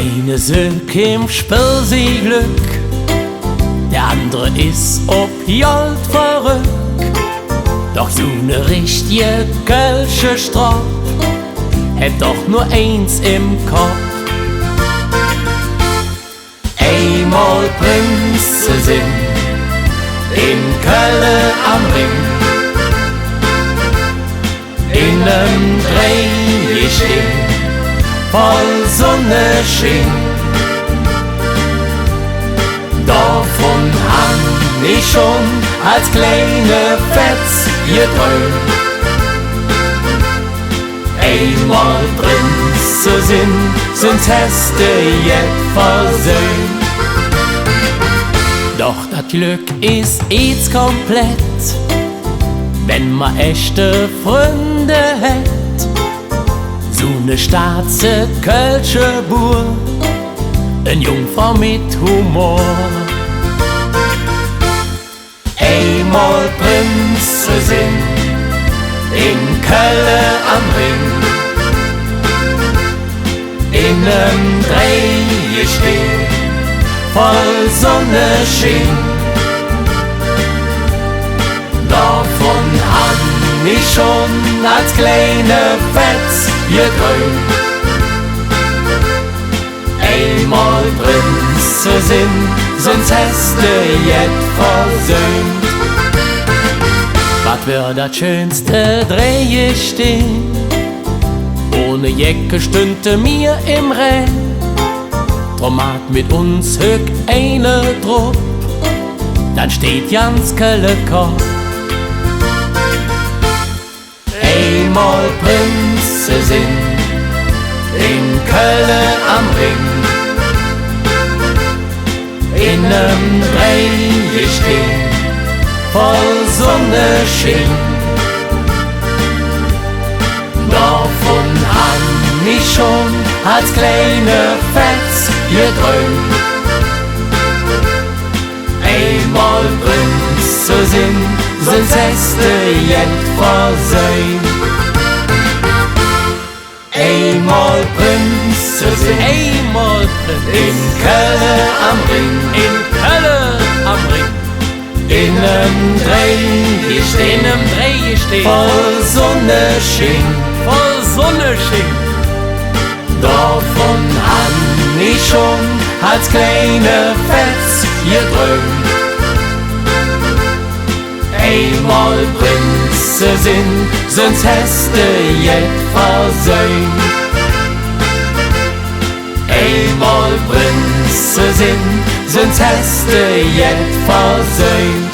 Eine Sülk im Spiel sie Glück, der andere ist ob Jolt verrückt. Doch so ne richtige kölsche Strop hätt doch nur eins im Kopf. Einmal Prinzessin in Köln am Ring, in nem Dreh stehen, voll Sonnenschein. Davon han ich schon als kleine Fetz geträumt. Einmal Prinzessin, sonst hast du jet versöhnt. Doch das Glück ist jetzt komplett, wenn ma echte Freunde hätt. So ne starze kölsche Bur, en Jungfrau mit Humor. Einmal Prinzessin in Köln am Ring, in nem Dreh stehen, voll Sonnenschein. Davon han ich schon als kleine Fetz geträumt. Einmal Prinzessin, sonst hast du jet versöhnt. Was wär das schönste Dreh stehen, ohne Jecke stünde mir im Rennen. Drum hat mit uns höck eine Trupp, dann steht ganz Köln Kopf. Einmal Prinzessin in Köln am Ring, in nem Dreh stehen, voll Sonnenschein. Davon han ich schon als kleine Fetz geträumt. Einmal Prinzessin, sonst hast du jet versöhnt. Einmal Prinzessin, Einmal in Köln am Ring, in Köln am Ring, in nem Dreh stehen, in nem Dreh stehen, voll Sonnenschein. voll Sonnenschein. Davon han ich schon als kleine Fetz geträumt. Einmal Prinzessin, sonst hast du jet versöhnt. Einmal Prinzessin, sonst hast du jet versöhnt.